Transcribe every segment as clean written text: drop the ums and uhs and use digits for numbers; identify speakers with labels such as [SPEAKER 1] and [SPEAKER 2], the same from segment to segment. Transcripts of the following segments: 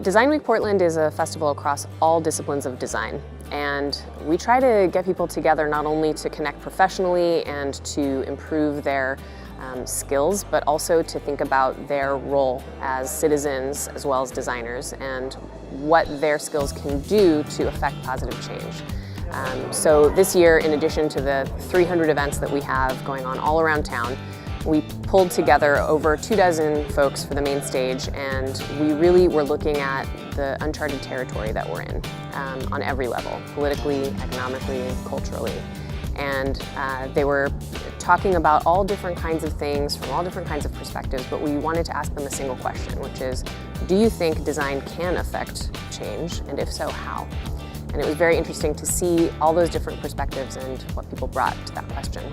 [SPEAKER 1] Design Week Portland is a festival across all disciplines of design, and we try to get people together not only to connect professionally and to improve their skills, but also to think about their role as citizens as well as designers and what their skills can do to affect positive change. So this year, in addition to the 300 events that we have going on all around town, we pulled together over 24 folks for the main stage, and we really were looking at the uncharted territory that we're in on every level, politically, economically, culturally. And they were talking about all different kinds of things from all different kinds of perspectives, but we wanted to ask them a single question, which is, do you think design can affect change? And if so, how? And it was very interesting to see all those different perspectives and what people brought to that question.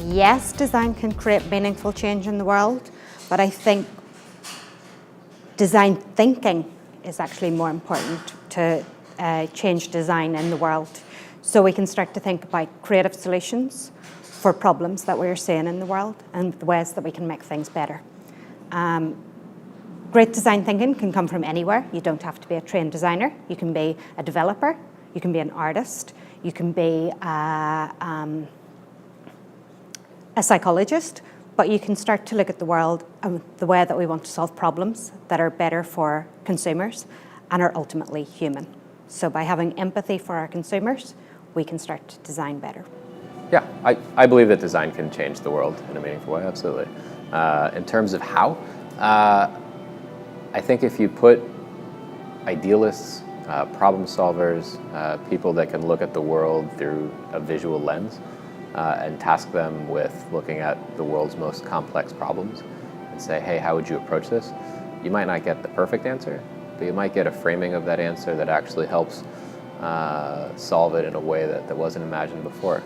[SPEAKER 2] Yes, design can create meaningful change in the world, but I think design thinking is actually more important to change design in the world. So we can start to think about creative solutions for problems that we're seeing in the world and the ways that we can make things better. Great design thinking can come from anywhere. You don't have to be a trained designer. You can be a developer, you can be an artist, you can be a psychologist, but you can start to look at the world and the way that we want to solve problems that are better for consumers and are ultimately human. So by having empathy for our consumers, we can start to design better.
[SPEAKER 3] Yeah, I believe that design can change the world in a meaningful way, absolutely. In terms of how, I think if you put idealists, problem solvers, people that can look at the world through a visual lens, and task them with looking at the world's most complex problems and say, hey, how would you approach this? You might not get the perfect answer, but you might get a framing of that answer that actually helps solve it in a way that wasn't imagined before.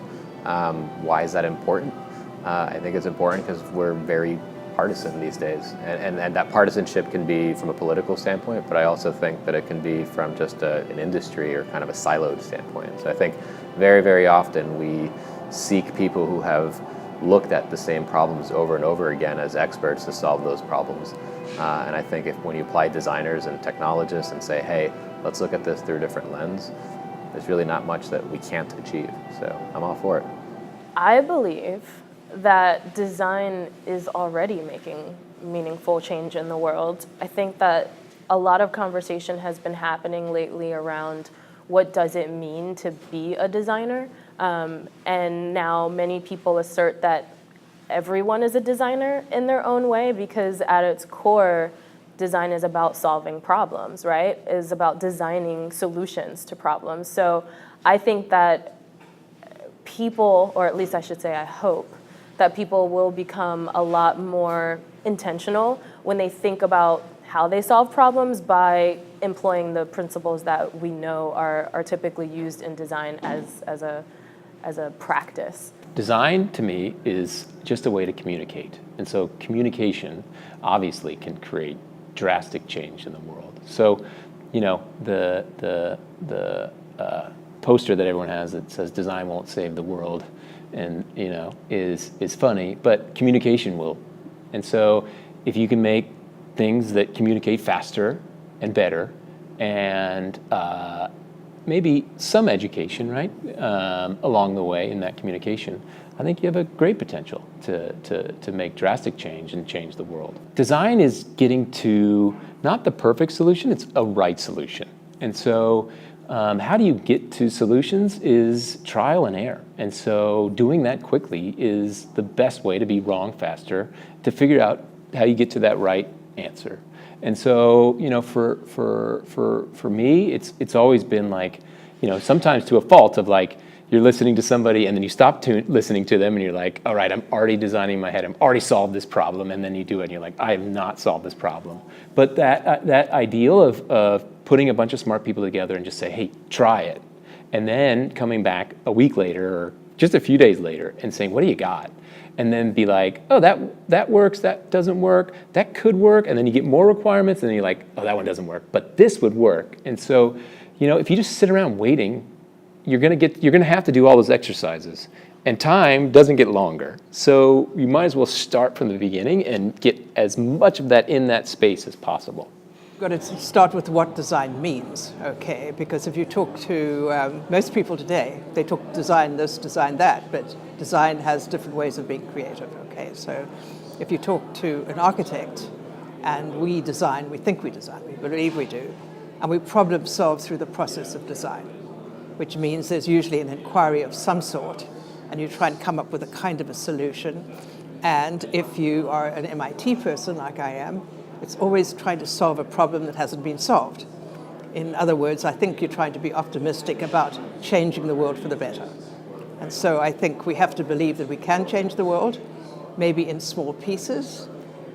[SPEAKER 3] Why is that important? I think it's important because we're very partisan these days, and that partisanship can be from a political standpoint, but I also think that it can be from just an industry or kind of a siloed standpoint. So I think very, very often we seek people who have looked at the same problems over and over again as experts to solve those problems. And I think when you apply designers and technologists and say, hey, let's look at this through a different lens, there's really not much that we can't achieve. So I'm all for it.
[SPEAKER 4] I believe that design is already making meaningful change in the world. I think that a lot of conversation has been happening lately around what does it mean to be a designer? And now many people assert that everyone is a designer in their own way, because at its core, design is about solving problems, right? It is about designing solutions to problems. So I think that people, or at least I should say I hope, that people will become a lot more intentional when they think about how they solve problems by employing the principles that we know are typically used in design as a practice.
[SPEAKER 5] Design, to me, is just a way to communicate. And so communication, obviously, can create drastic change in the world. So, you know, the poster that everyone has that says design won't save the world, and, you know, is funny, but communication will. And so if you can make things that communicate faster and better, and maybe some education, right, along the way in that communication, I think you have a great potential to make drastic change and change the world. Design is getting to not the perfect solution, it's a right solution. And so how do you get to solutions is trial and error. And so doing that quickly is the best way to be wrong faster, to figure out how you get to that right answer. And so, you know, for me, it's always been like, you know, sometimes to a fault of like, you're listening to somebody and then you stop listening to them and you're like, all right, I'm already designing in my head, I've already solved this problem, and then you do it and you're like, I have not solved this problem. But that ideal of putting a bunch of smart people together and just say, hey, try it, and then coming back a week later or just a few days later and saying, what do you got? And then be like, oh, that works, that doesn't work, that could work, and then you get more requirements, and then you're like, oh, that one doesn't work, but this would work. And so, you know, if you just sit around waiting, you're gonna have to do all those exercises. And time doesn't get longer. So you might as well start from the beginning and get as much of that in that space as possible.
[SPEAKER 6] Got to start with what design means, okay? Because if you talk to most people today, they talk design this, design that, but design has different ways of being creative, okay? So if you talk to an architect and we design, we think we design, we believe we do, and we problem solve through the process of design, which means there's usually an inquiry of some sort, and you try and come up with a kind of a solution. And if you are an MIT person like I am, it's always trying to solve a problem that hasn't been solved. In other words, I think you're trying to be optimistic about changing the world for the better. And so I think we have to believe that we can change the world, maybe in small pieces,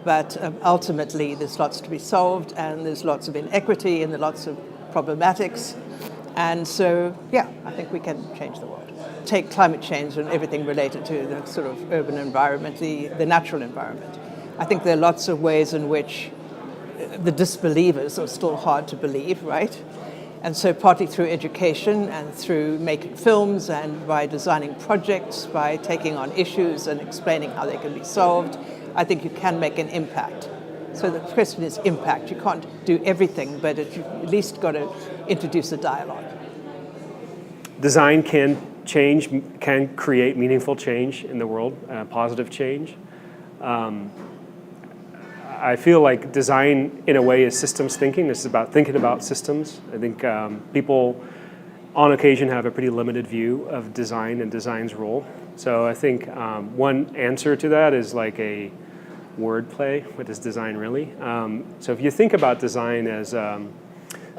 [SPEAKER 6] but ultimately there's lots to be solved, and there's lots of inequity, and there's lots of problematics. And so, yeah, I think we can change the world. Take climate change and everything related to the sort of urban environment, the natural environment. I think there are lots of ways in which the disbelievers are still hard to believe, right? And so partly through education and through making films and by designing projects, by taking on issues and explaining how they can be solved, I think you can make an impact. So the question is impact. You can't do everything, but you've at least got to introduce a dialogue.
[SPEAKER 7] Design can create meaningful change in the world, positive change. I feel like design, in a way, is systems thinking. This is about thinking about systems. I think people, on occasion, have a pretty limited view of design and design's role. So I think one answer to that is like a wordplay. What is design really? So if you think about design as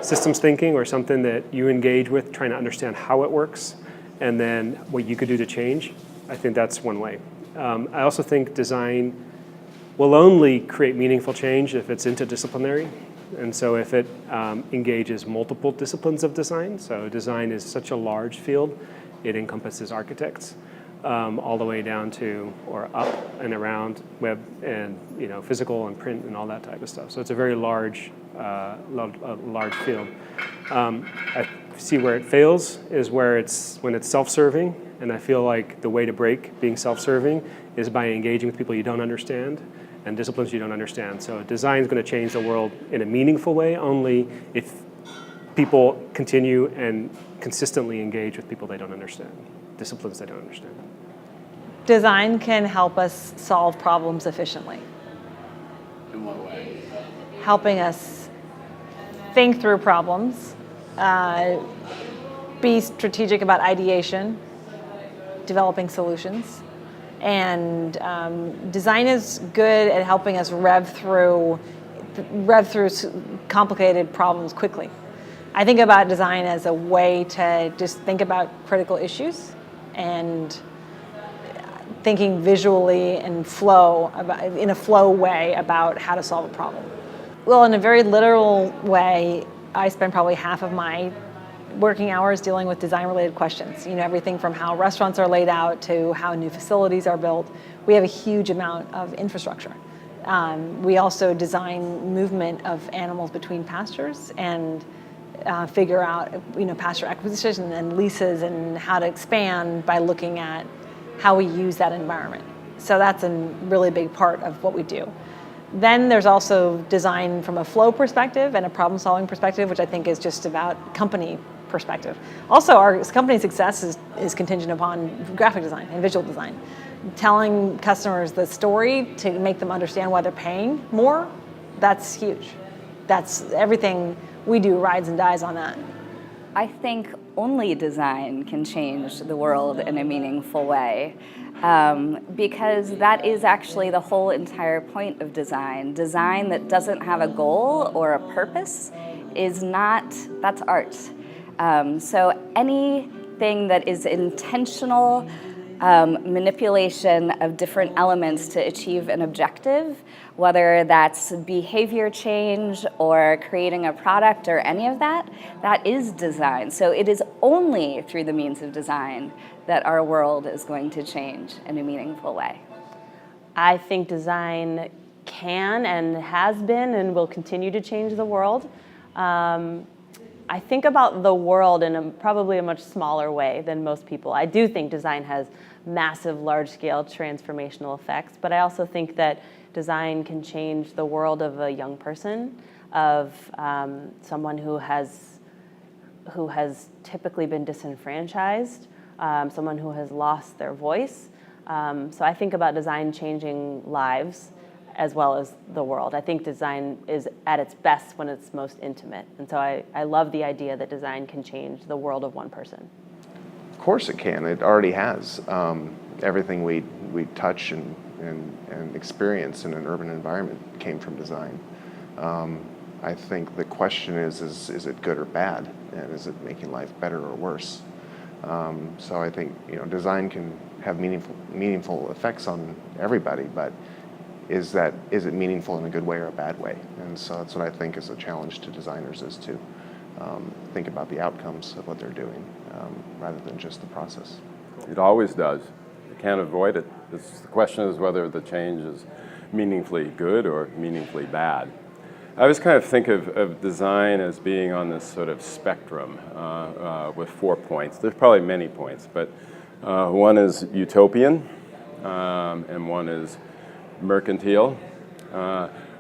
[SPEAKER 7] systems thinking, or something that you engage with, trying to understand how it works, and then what you could do to change, I think that's one way. I also think design will only create meaningful change if it's interdisciplinary. And so if it engages multiple disciplines of design, so design is such a large field, it encompasses architects all the way down to, or up and around web and physical and print and all that type of stuff. So it's a very large field. I see where it fails is when it's self-serving, and I feel like the way to break being self-serving is by engaging with people you don't understand and disciplines you don't understand. So design is going to change the world in a meaningful way only if people continue and consistently engage with people they don't understand, disciplines they don't understand.
[SPEAKER 8] Design can help us solve problems efficiently.
[SPEAKER 5] In what way?
[SPEAKER 8] Helping us think through problems, be strategic about ideation, developing solutions. And design is good at helping us rev through complicated problems quickly. I think about design as a way to just think about critical issues and thinking visually and in a flow way about how to solve a problem. Well, in a very literal way, I spend probably half of my working hours dealing with design-related questions. Everything from how restaurants are laid out to how new facilities are built. We have a huge amount of infrastructure. We also design movement of animals between pastures and figure out, pasture acquisition and leases and how to expand by looking at how we use that environment. So that's a really big part of what we do. Then there's also design from a flow perspective and a problem-solving perspective, which I think is just about company perspective. Also, our company success is contingent upon graphic design and visual design. Telling customers the story to make them understand why they're paying more, that's huge. That's everything we do rides and dies on that.
[SPEAKER 9] I think only design can change the world in a meaningful way, because that is actually the whole entire point of design. Design that doesn't have a goal or a purpose that's art. So anything that is intentional manipulation of different elements to achieve an objective, whether that's behavior change or creating a product or any of that, that is design. So it is only through the means of design that our world is going to change in a meaningful way.
[SPEAKER 10] I think design can and has been and will continue to change the world. I think about the world in probably a much smaller way than most people. I do think design has massive, large-scale transformational effects. But I also think that design can change the world of a young person, of someone who has typically been disenfranchised, someone who has lost their voice. So I think about design changing lives as well as the world. I think design is at its best when it's most intimate. And so I love the idea that design can change the world of one person.
[SPEAKER 11] Of course it can. It already has. Everything we touch and experience in an urban environment came from design. I think the question is it good or bad? And is it making life better or worse? So I think design can have meaningful effects on everybody, but is it meaningful in a good way or a bad way? And so that's what I think is a challenge to designers, is to think about the outcomes of what they're doing rather than just the process.
[SPEAKER 12] It always does. You can't avoid it. The question is whether the change is meaningfully good or meaningfully bad. I always kind of think of design as being on this sort of spectrum with 4 points. There's probably many points, but one is utopian, and one is mercantile.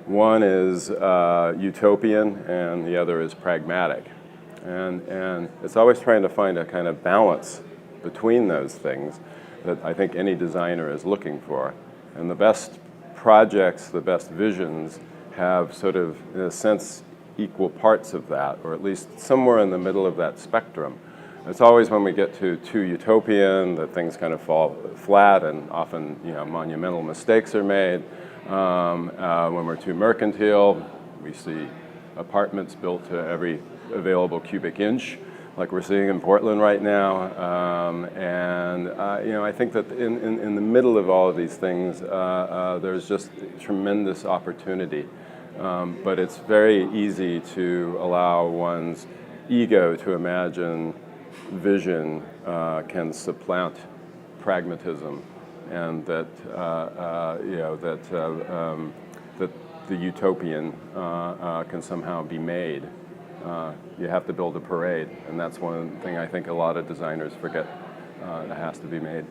[SPEAKER 12] One is utopian, and the other is pragmatic. And it's always trying to find a kind of balance between those things that I think any designer is looking for. And the best projects, the best visions have sort of, in a sense, equal parts of that, or at least somewhere in the middle of that spectrum. It's always when we get too utopian that things kind of fall flat, and often monumental mistakes are made. When we're too mercantile, we see apartments built to every available cubic inch, like we're seeing in Portland right now. I think that in the middle of all of these things, there's just tremendous opportunity. But it's very easy to allow one's ego to imagine vision can supplant pragmatism, and that that the utopian can somehow be made. You have to build a parade, and that's one thing I think a lot of designers forget that has to be made.